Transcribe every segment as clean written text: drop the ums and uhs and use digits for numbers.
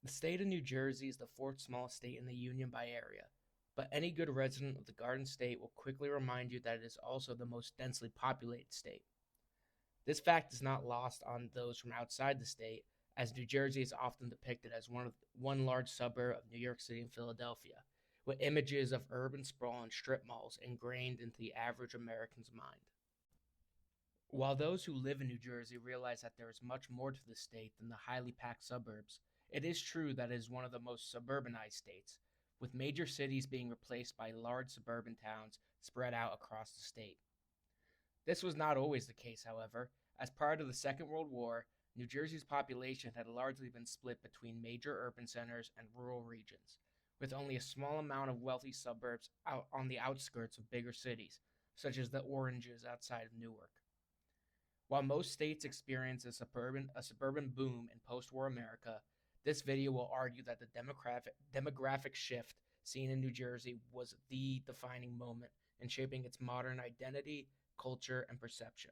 The state of New Jersey is the fourth smallest state in the Union by area, but any good resident of the Garden State will quickly remind you that it is also the most densely populated state. This fact is not lost on those from outside the state, as New Jersey is often depicted as one large suburb of New York City and Philadelphia, with images of urban sprawl and strip malls ingrained into the average American's mind. While those who live in New Jersey realize that there is much more to the state than the highly packed suburbs, it is true that it is one of the most suburbanized states, with major cities being replaced by large suburban towns spread out across the state. This was not always the case, however, as prior to the Second World War, New Jersey's population had largely been split between major urban centers and rural regions, with only a small amount of wealthy suburbs out on the outskirts of bigger cities, such as the Oranges outside of Newark. While most states experience a suburban boom in post-war America, this video will argue that the demographic shift seen in New Jersey was the defining moment in shaping its modern identity, culture, and perception.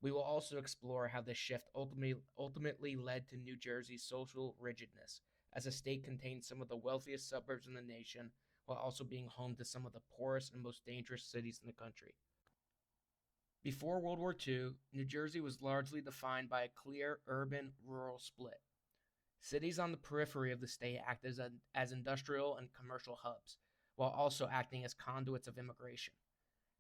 We will also explore how this shift ultimately led to New Jersey's social rigidness, as the state contained some of the wealthiest suburbs in the nation while also being home to some of the poorest and most dangerous cities in the country. Before World War II, New Jersey was largely defined by a clear urban rural split. Cities on the periphery of the state acted as industrial and commercial hubs, while also acting as conduits of immigration.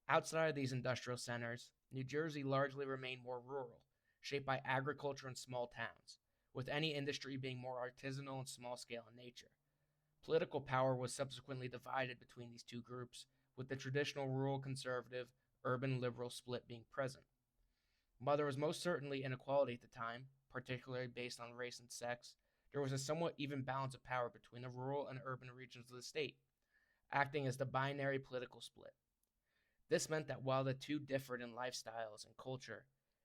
Outside of these industrial centers, New Jersey largely remained more rural, shaped by agriculture and small towns, with any industry being more artisanal and small scale in nature. Political power was subsequently divided between these two groups, with the traditional rural conservative, urban liberal split being present. While there was most certainly inequality at the time, particularly based on race and sex, there was a somewhat even balance of power between the rural and urban regions of the state, acting as the binary political split. This meant that while the two differed in lifestyles and culture,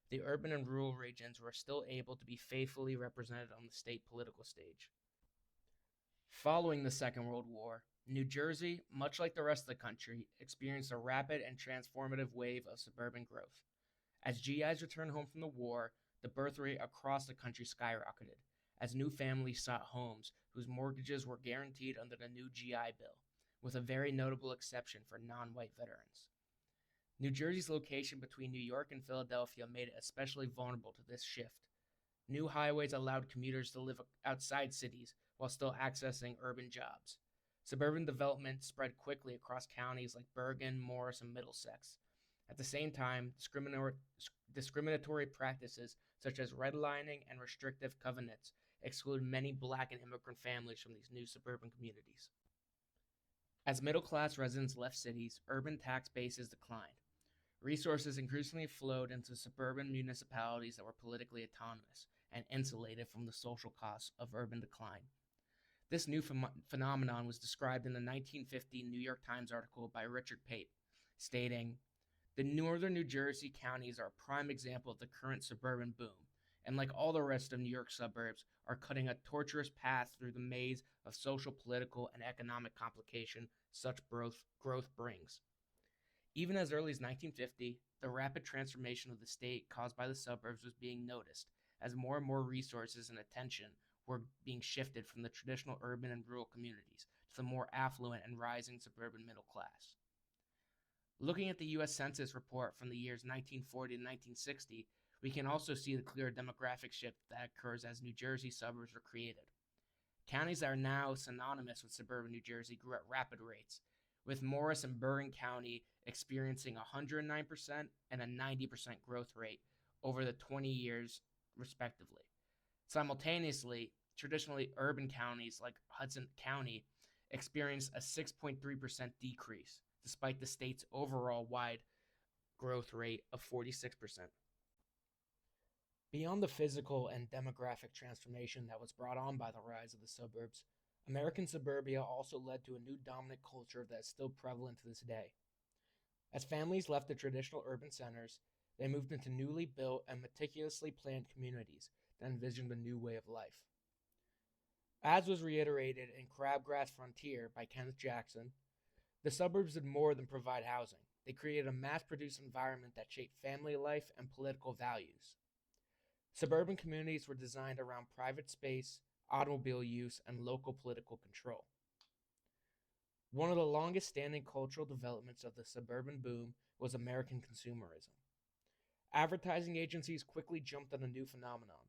the urban and rural regions were still able to be faithfully represented on the state political stage. Following the Second World War, New Jersey, much like the rest of the country, experienced a rapid and transformative wave of suburban growth. As GIs returned home from the war, the birth rate across the country skyrocketed, as new families sought homes whose mortgages were guaranteed under the new GI Bill, with a very notable exception for non-white veterans. New Jersey's location between New York and Philadelphia made it especially vulnerable to this shift. New highways allowed commuters to live outside cities while still accessing urban jobs. Suburban development spread quickly across counties like Bergen, Morris, and Middlesex. At the same time, discriminatory practices such as redlining and restrictive covenants excluded many black and immigrant families from these new suburban communities. As middle-class residents left cities, urban tax bases declined. Resources increasingly flowed into suburban municipalities that were politically autonomous and insulated from the social costs of urban decline. This new phenomenon was described in the 1950 New York Times article by Richard Pape, stating, "The northern New Jersey counties are a prime example of the current suburban boom, and like all the rest of New York suburbs, are cutting a tortuous path through the maze of social, political, and economic complication such growth brings." Even as early as 1950, the rapid transformation of the state caused by the suburbs was being noticed, as more and more resources and attention were being shifted from the traditional urban and rural communities to the more affluent and rising suburban middle class. Looking at the U.S. Census report from the years 1940 to 1960, we can also see the clear demographic shift that occurs as New Jersey suburbs were created. Counties that are now synonymous with suburban New Jersey grew at rapid rates, with Morris and Bergen County experiencing 109% and a 90% growth rate over the 20 years, respectively. Simultaneously, traditionally urban counties like Hudson County experienced a 6.3% decrease, despite the state's overall wide growth rate of 46%. Beyond the physical and demographic transformation that was brought on by the rise of the suburbs, American suburbia also led to a new dominant culture that is still prevalent to this day. As families left the traditional urban centers, they moved into newly built and meticulously planned communities that envisioned a new way of life. As was reiterated in Crabgrass Frontier by Kenneth Jackson, the suburbs did more than provide housing. They created a mass-produced environment that shaped family life and political values. Suburban communities were designed around private space, automobile use, and local political control. One of the longest standing cultural developments of the suburban boom was American consumerism. Advertising agencies quickly jumped on the new phenomenon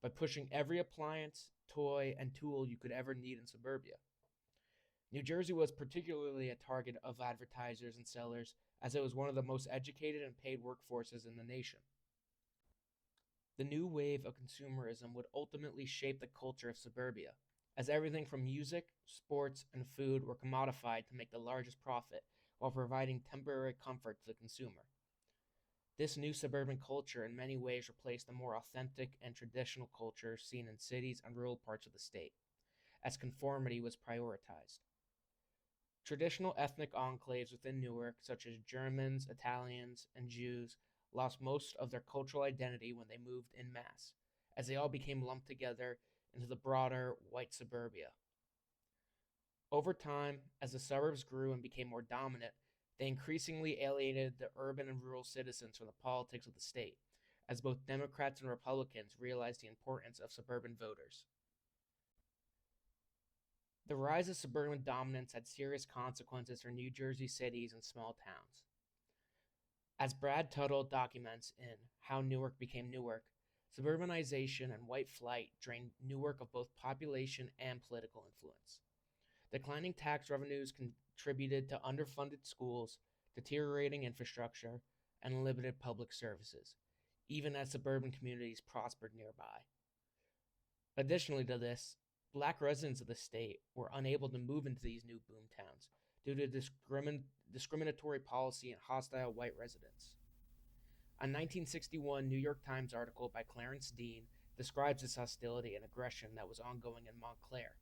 by pushing every appliance, toy, and tool you could ever need in suburbia. New Jersey was particularly a target of advertisers and sellers as it was one of the most educated and paid workforces in the nation. The new wave of consumerism would ultimately shape the culture of suburbia, as everything from music, sports, and food were commodified to make the largest profit while providing temporary comfort to the consumer. This new suburban culture in many ways replaced the more authentic and traditional culture seen in cities and rural parts of the state, as conformity was prioritized. Traditional ethnic enclaves within Newark, such as Germans, Italians, and Jews, lost most of their cultural identity when they moved en masse, as they all became lumped together into the broader white suburbia. Over time, as the suburbs grew and became more dominant, they increasingly alienated the urban and rural citizens from the politics of the state, as both Democrats and Republicans realized the importance of suburban voters. The rise of suburban dominance had serious consequences for New Jersey cities and small towns. As Brad Tuttle documents in How Newark Became Newark, suburbanization and white flight drained Newark of both population and political influence. Declining tax revenues contributed to underfunded schools, deteriorating infrastructure, and limited public services, even as suburban communities prospered nearby. Additionally to this, Black residents of the state were unable to move into these new boom towns due to discriminatory policy and hostile white residents. A 1961 New York Times article by Clarence Dean describes this hostility and aggression that was ongoing in Montclair,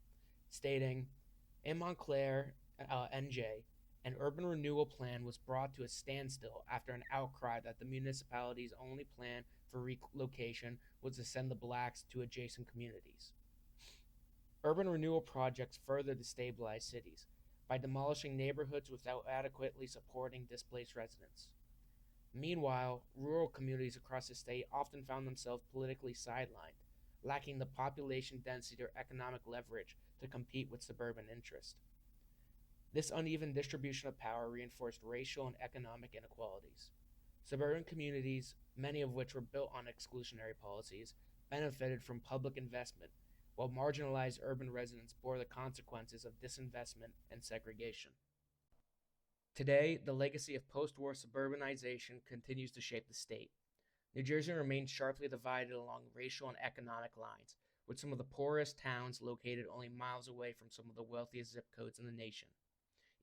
stating, "In Montclair, NJ, an urban renewal plan was brought to a standstill after an outcry that the municipality's only plan for relocation was to send the blacks to adjacent communities. Urban renewal projects further destabilized cities by demolishing neighborhoods without adequately supporting displaced residents. Meanwhile, rural communities across the state often found themselves politically sidelined, lacking the population density or economic leverage to compete with suburban interest. This uneven distribution of power reinforced racial and economic inequalities. Suburban communities, many of which were built on exclusionary policies, benefited from public investment, while marginalized urban residents bore the consequences of disinvestment and segregation. Today, the legacy of post-war suburbanization continues to shape the state. New Jersey remains sharply divided along racial and economic lines, with some of the poorest towns located only miles away from some of the wealthiest zip codes in the nation.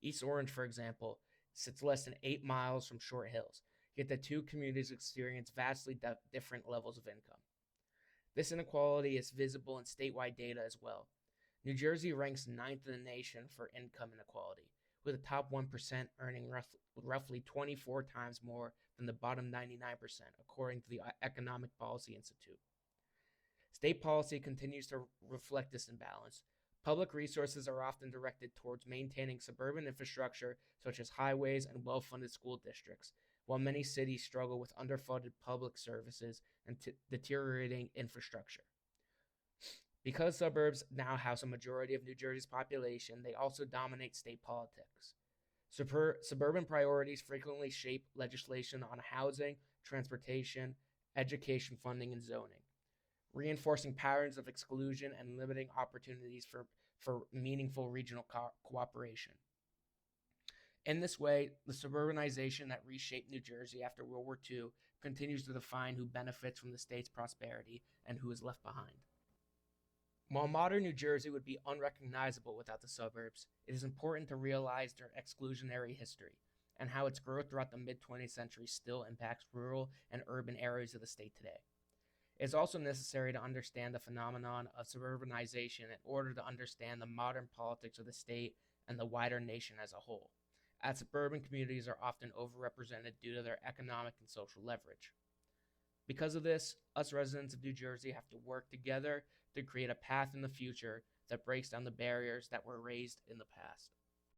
East Orange, for example, sits less than 8 miles from Short Hills, yet the two communities experience vastly different levels of income. This inequality is visible in statewide data as well. New Jersey ranks 9th in the nation for income inequality, with the top 1% earning roughly 24 times more than the bottom 99%, according to the Economic Policy Institute. State policy continues to reflect this imbalance. Public resources are often directed towards maintaining suburban infrastructure, such as highways and well-funded school districts, while many cities struggle with underfunded public services and deteriorating infrastructure. Because suburbs now house a majority of New Jersey's population, they also dominate state politics. Suburban priorities frequently shape legislation on housing, transportation, education funding, and zoning, reinforcing patterns of exclusion and limiting opportunities for meaningful regional cooperation. In this way, the suburbanization that reshaped New Jersey after World War II continues to define who benefits from the state's prosperity and who is left behind. While modern New Jersey would be unrecognizable without the suburbs, it is important to realize their exclusionary history and how its growth throughout the mid-20th century still impacts rural and urban areas of the state today. It is also necessary to understand the phenomenon of suburbanization in order to understand the modern politics of the state and the wider nation as a whole, as suburban communities are often overrepresented due to their economic and social leverage. Because of this, us residents of New Jersey have to work together to create a path in the future that breaks down the barriers that were raised in the past.